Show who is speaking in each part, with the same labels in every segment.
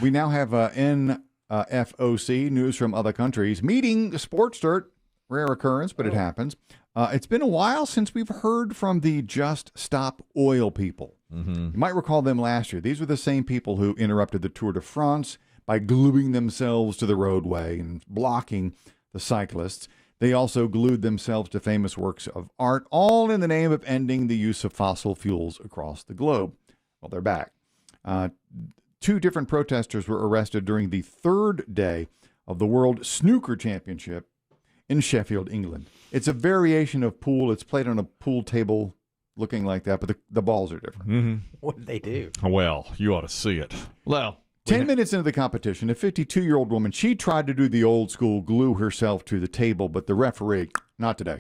Speaker 1: We now have NFOC, news from other countries, meeting sports dirt. Rare occurrence, but it happens. It's been a while since we've heard from the Just Stop Oil people. You might recall them last year. These were the same people who interrupted the Tour de France by gluing themselves to the roadway and blocking the cyclists. They also glued themselves to famous works of art, all in the name of ending the use of fossil fuels across the globe. Well, they're back. 2 different protesters were arrested during the 3rd day of the World Snooker Championship in Sheffield, England. It's a variation of pool. It's played on a pool table looking like that, but the balls are different.
Speaker 2: What did they do?
Speaker 3: Well, you ought to see it. Well,
Speaker 1: 10 minutes into the competition, a 52-year-old woman, she tried to do the old school glue herself to the table, but the referee, not today.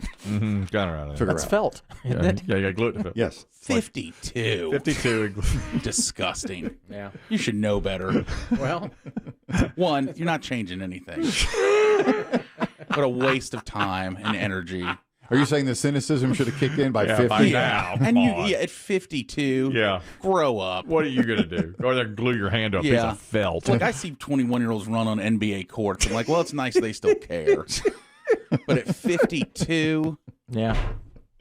Speaker 3: Got her out of
Speaker 1: Took
Speaker 3: there.
Speaker 1: her
Speaker 2: That's
Speaker 1: out.
Speaker 2: felt, isn't it?
Speaker 3: Yeah, glue it to felt.
Speaker 1: Yes.
Speaker 4: 52.
Speaker 3: 52.
Speaker 4: Disgusting.
Speaker 2: Yeah.
Speaker 4: You should know better.
Speaker 2: Well,
Speaker 4: One, you're not changing anything. What a waste of time and energy.
Speaker 1: Are you saying the cynicism should have kicked in by 50?
Speaker 3: by now.
Speaker 4: And
Speaker 3: Come
Speaker 4: you,
Speaker 3: on.
Speaker 4: at 52,
Speaker 3: Yeah.
Speaker 4: grow up.
Speaker 3: What are you going to do? Go there and glue your hand to a piece
Speaker 4: Yeah.
Speaker 3: of felt.
Speaker 4: Like, I see 21-year-olds run on NBA courts. I'm like, well, it's nice they still care. But at 52,
Speaker 2: yeah.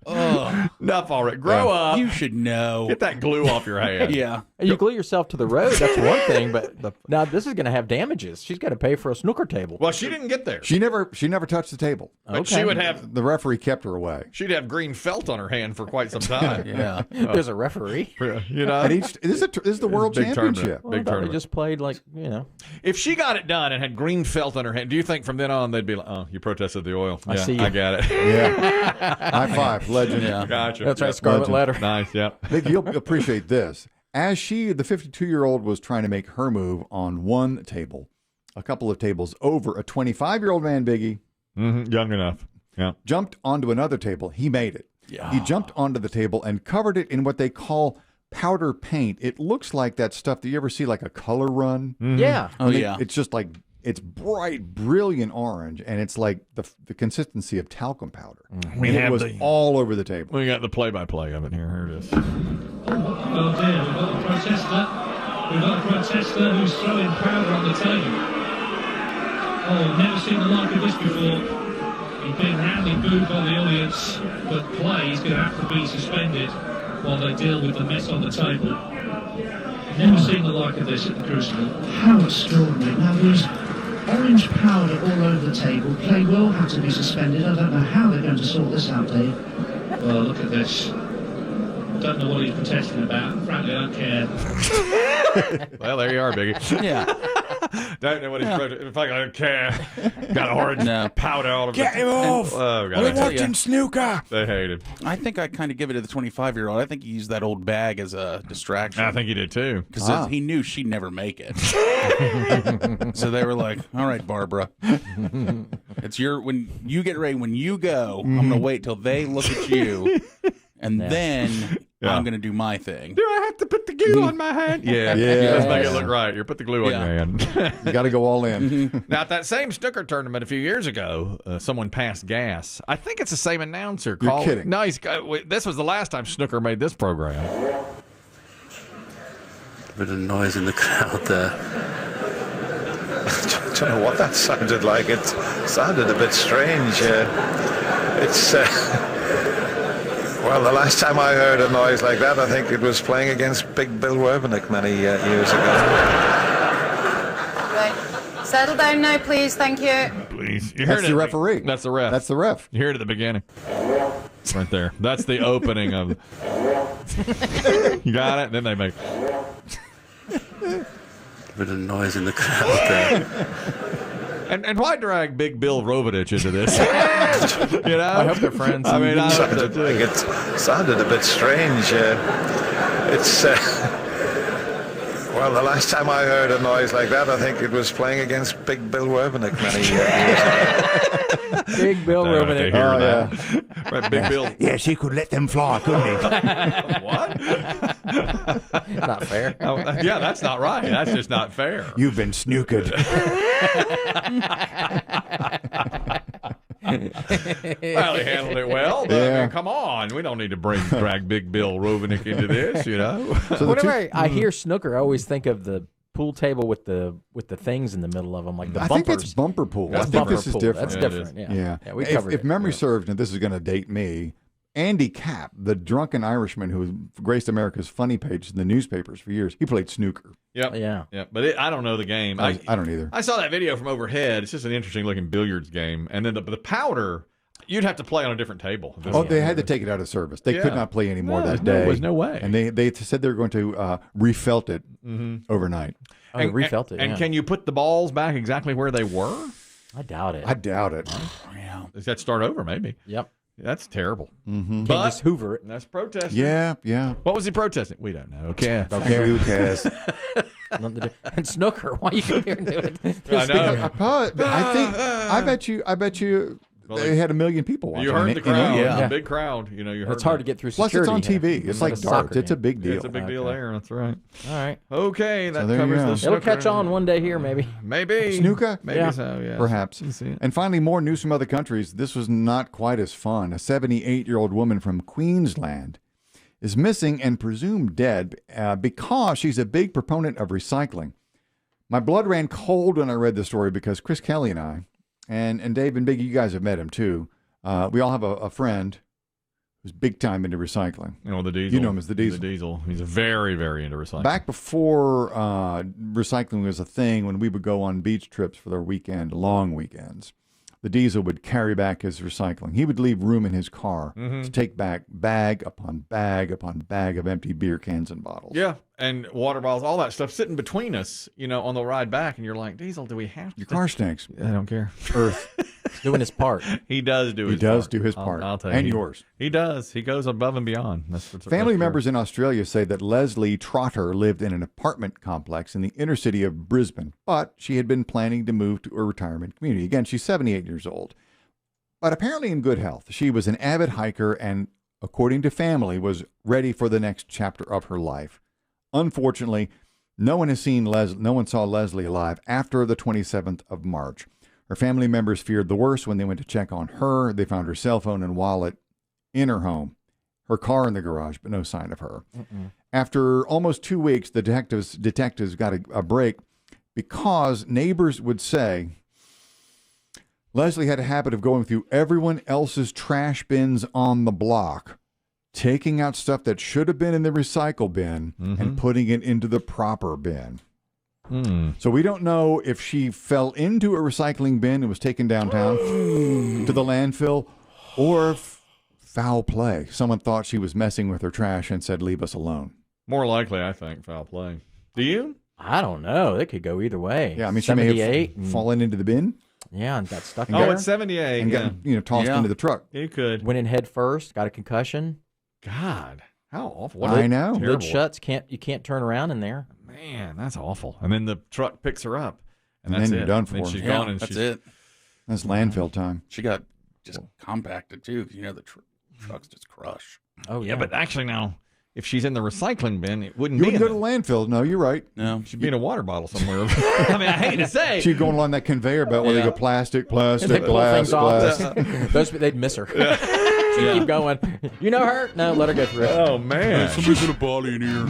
Speaker 4: ugh,
Speaker 3: Enough already. Grow up.
Speaker 4: you should know.
Speaker 3: Get that glue off your hand.
Speaker 4: Yeah.
Speaker 2: You glue yourself to the road, that's one thing, but now this is going to have damages. She's got to pay for a snooker table.
Speaker 3: Well, she didn't get there.
Speaker 1: She never touched the table.
Speaker 3: But she would have.
Speaker 1: The referee kept her away.
Speaker 3: She'd have green felt on her hand for quite some time.
Speaker 4: Yeah.
Speaker 2: There's a referee.
Speaker 3: You know.
Speaker 1: At each, this is the world
Speaker 3: Big
Speaker 1: championship.
Speaker 3: tournament.
Speaker 2: Well,
Speaker 3: Big
Speaker 2: I thought
Speaker 3: tournament.
Speaker 2: they just played like, you know.
Speaker 3: If she got it done and had green felt on her hand, do you think from then on they'd be like, "Oh, you protested the oil"?
Speaker 2: I see you.
Speaker 3: I got it.
Speaker 1: Yeah. High five. Legend.
Speaker 4: Yeah.
Speaker 3: Gotcha.
Speaker 2: That's right,
Speaker 3: Yeah.
Speaker 2: Scarlet Letter.
Speaker 3: Nice. Yeah.
Speaker 1: Nick, you'll appreciate this. As the 52-year-old was trying to make her move on one table, a couple of tables over, a 25-year-old man, Biggie,
Speaker 3: Young enough. Yeah.
Speaker 1: jumped onto another table. He made it.
Speaker 4: Yeah.
Speaker 1: He jumped onto the table and covered it in what they call powder paint. It looks like that stuff. Do you ever see like a color run?
Speaker 2: Yeah.
Speaker 4: Oh, yeah.
Speaker 1: It's just like, it's bright, brilliant orange, and it's like the consistency of talcum powder.
Speaker 3: We
Speaker 1: It
Speaker 3: have
Speaker 1: was
Speaker 3: the-
Speaker 1: all over the table.
Speaker 3: We got the play-by-play of it here. Here it is.
Speaker 5: Oh dear, we've got a protester. We've got a protester who's throwing powder on the table. Oh, I've never seen the like of this before. He's been roundly booed by the audience, but play is going to have to be suspended while they deal with the mess on the table. Never seen the like of this at the Crucible.
Speaker 6: How extraordinary. Now, there's orange powder all over the table. Play will have to be suspended. I don't know how they're going to sort this out, Dave.
Speaker 5: Well, look at this. Don't know what he's protesting about. Frankly, I don't care.
Speaker 3: Well, there you are, Biggie.
Speaker 4: Yeah.
Speaker 3: Don't know what he's protesting. In fact, I don't care. Got orange
Speaker 4: No.
Speaker 3: powder all over.
Speaker 1: Get him off!
Speaker 3: Oh, God.
Speaker 4: We're
Speaker 1: Watching snooker.
Speaker 3: They hate him.
Speaker 4: I think I kind of give it to the 25-year-old. I think he used that old bag as a distraction.
Speaker 3: I think he did too.
Speaker 4: Because he knew she'd never make it. So they were like, all right, Barbara. It's when you get ready, when you go, I'm going to wait till they look at you, and then I'm going to do my thing.
Speaker 3: Do I have to put the glue on my hand? Yeah.
Speaker 1: Yeah.
Speaker 3: Let's make it look right. You put the glue on your hand.
Speaker 1: You got to go all in.
Speaker 3: Now, at that same snooker tournament a few years ago, someone passed gas. I think it's the same announcer.
Speaker 1: You're kidding.
Speaker 3: No, this was the last time snooker made this program.
Speaker 7: Bit of noise in the crowd there.
Speaker 8: I don't know what that sounded like. It sounded a bit strange. Well, the last time I heard a noise like that, I think it was playing against Big Bill Werbenick many years ago.
Speaker 9: Right. Settle down now, please. Thank you.
Speaker 3: Please.
Speaker 1: That's the referee.
Speaker 3: That's the ref.
Speaker 1: That's the ref.
Speaker 3: You hear it at the beginning. Right there. That's the opening of You got it? Then they make
Speaker 7: Bit of noise in the crowd there.
Speaker 3: And why drag Big Bill Rovidich into this? You know?
Speaker 2: I hope they're friends.
Speaker 3: I mean, I hope so
Speaker 8: Sounded
Speaker 3: too.
Speaker 8: like it sounded a bit strange. Well, the last time I heard a noise like that, I think it was playing against Big Bill Werbenick many years ago.
Speaker 2: Big Bill
Speaker 3: I don't have to
Speaker 2: Ruben.
Speaker 3: hear
Speaker 1: Oh,
Speaker 3: that. Right, Big Bill.
Speaker 1: Yes, he could let them fly, couldn't he?
Speaker 3: What?
Speaker 2: Not fair.
Speaker 3: Oh, yeah, that's not right. That's just not fair.
Speaker 1: You've been snookered.
Speaker 3: Well, he handled it well, but I mean, come on. We don't need to drag Big Bill Rovenick into this, you know?
Speaker 1: So the
Speaker 2: Whenever I hear snooker, I always think of the pool table with the things in the middle of them, like the
Speaker 1: I
Speaker 2: bumpers.
Speaker 1: think that's bumper pool.
Speaker 2: That's
Speaker 1: I think
Speaker 2: bumper
Speaker 1: this is
Speaker 2: pool.
Speaker 1: different.
Speaker 2: That's different. Yeah.
Speaker 1: Yeah.
Speaker 2: We covered
Speaker 1: if
Speaker 2: it.
Speaker 1: memory serves, and this is going to date me, Andy Capp, the drunken Irishman who graced America's funny page in the newspapers for years, he played snooker.
Speaker 3: Yep.
Speaker 2: Yeah.
Speaker 3: But I don't know the game.
Speaker 1: I don't either.
Speaker 3: I saw that video from overhead. It's just an interesting looking billiards game. And then the powder, you'd have to play on a different table.
Speaker 1: They had to take it out of service. They could not play anymore that day.
Speaker 3: There was no way.
Speaker 1: And they said they were going to refelt it overnight.
Speaker 2: Oh, and refelt it.
Speaker 3: And can you put the balls back exactly where they were?
Speaker 2: I doubt it.
Speaker 1: I doubt it.
Speaker 3: Yeah. Does that start over, maybe?
Speaker 2: Yep.
Speaker 3: That's terrible.
Speaker 2: Can't just hoover it.
Speaker 3: That's protesting.
Speaker 1: Yeah.
Speaker 3: What was he protesting? We don't know. Okay.
Speaker 1: Who cares?
Speaker 2: And snooker. Why you come here and do it?
Speaker 3: I know.
Speaker 1: I bet you they had 1 million people watching.
Speaker 3: You heard the crowd.
Speaker 2: Yeah.
Speaker 3: A big crowd. You heard
Speaker 2: It's hard to get through
Speaker 1: Plus,
Speaker 2: security.
Speaker 1: it's on TV. It's like darts. It's a big deal.
Speaker 3: It's a big deal there. That's right.
Speaker 2: All right.
Speaker 3: Okay, that
Speaker 1: there you
Speaker 3: covers
Speaker 1: go.
Speaker 3: the snooker.
Speaker 2: It'll catch on one day here, maybe.
Speaker 3: Maybe.
Speaker 1: Snooker?
Speaker 3: Maybe so, yeah.
Speaker 1: Perhaps.
Speaker 3: You see it.
Speaker 1: And finally, more news from other countries. This was not quite as fun. A 78-year-old woman from Queensland is missing and presumed dead because she's a big proponent of recycling. My blood ran cold when I read the story because Chris Kelly and I, and Dave and Biggie, you guys have met him too. We all have a friend who's big time into recycling.
Speaker 3: You know, the Diesel.
Speaker 1: You know him as the Diesel.
Speaker 3: The Diesel. He's very, very into recycling.
Speaker 1: Back before recycling was a thing, when we would go on beach trips for their weekend, long weekends, the Diesel would carry back his recycling. He would leave room in his car to take back bag upon bag upon bag of empty beer cans and bottles.
Speaker 3: Yeah, and water bottles, all that stuff sitting between us, on the ride back, and you're like, Diesel, do we have to?
Speaker 1: Your car stinks.
Speaker 3: I don't care.
Speaker 1: Earth.
Speaker 2: He's doing his part.
Speaker 3: He does do his part.
Speaker 1: He does do his part.
Speaker 3: I'll tell you.
Speaker 1: And yours.
Speaker 3: He does. He goes above and beyond.
Speaker 1: Family members in Australia say that Leslie Trotter lived in an apartment complex in the inner city of Brisbane, but she had been planning to move to a retirement community. Again, she's 78 years old, but apparently in good health. She was an avid hiker and, according to family, was ready for the next chapter of her life. Unfortunately, no one saw Leslie alive after the 27th of March. Her family members feared the worst when they went to check on her. They found her cell phone and wallet in her home, her car in the garage, but no sign of her. After almost 2 weeks, the detectives got a break because neighbors would say Leslie had a habit of going through everyone else's trash bins on the block, taking out stuff that should have been in the recycle bin and putting it into the proper bin. So we don't know if she fell into a recycling bin and was taken downtown to the landfill, or if foul play. Someone thought she was messing with her trash and said, leave us alone.
Speaker 3: More likely, I think, foul play. Do you?
Speaker 2: I don't know. It could go either way.
Speaker 1: Yeah, I mean, she may have fallen into the bin.
Speaker 2: Yeah, and got stuck
Speaker 3: Oh,
Speaker 2: there.
Speaker 3: it's 78.
Speaker 1: And got, tossed into the truck.
Speaker 3: You could.
Speaker 2: Went in head first, got a concussion.
Speaker 3: God, how awful.
Speaker 1: I know.
Speaker 2: Lid shuts. You can't turn around in there.
Speaker 3: Man, that's awful. And then the truck picks her up. And
Speaker 1: then
Speaker 3: that's
Speaker 1: you're
Speaker 3: it.
Speaker 1: done for.
Speaker 3: Then she's
Speaker 4: Yeah,
Speaker 3: gone. And
Speaker 4: that's
Speaker 3: she's,
Speaker 4: it.
Speaker 1: That's landfill time.
Speaker 4: She got just compacted too, because the trucks just crush.
Speaker 2: Oh
Speaker 3: Yeah, but actually now, if she's in the recycling bin, it wouldn't
Speaker 1: You
Speaker 3: be
Speaker 1: wouldn't
Speaker 3: in
Speaker 1: go to landfill. No, you're right.
Speaker 4: No,
Speaker 3: She'd be in a water bottle somewhere. I mean, I hate to say.
Speaker 1: She'd go along that conveyor belt where they go plastic,
Speaker 2: They pull
Speaker 1: glass,
Speaker 2: things off.
Speaker 1: glass.
Speaker 2: They'd miss her. She'd keep going. You know her? No, let her go through it.
Speaker 3: Oh, man.
Speaker 4: somebody's in a body in here.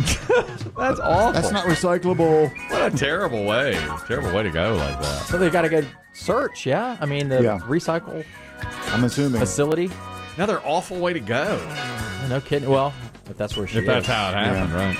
Speaker 3: That's awful.
Speaker 1: That's not recyclable.
Speaker 3: What a terrible way. Terrible way to go like that.
Speaker 2: So they got to go search, yeah? I mean, the recycle
Speaker 1: I'm assuming.
Speaker 2: facility.
Speaker 3: Another awful way to go.
Speaker 2: No kidding. Well, if that's where she
Speaker 3: If
Speaker 2: is.
Speaker 3: that's how it happened, right?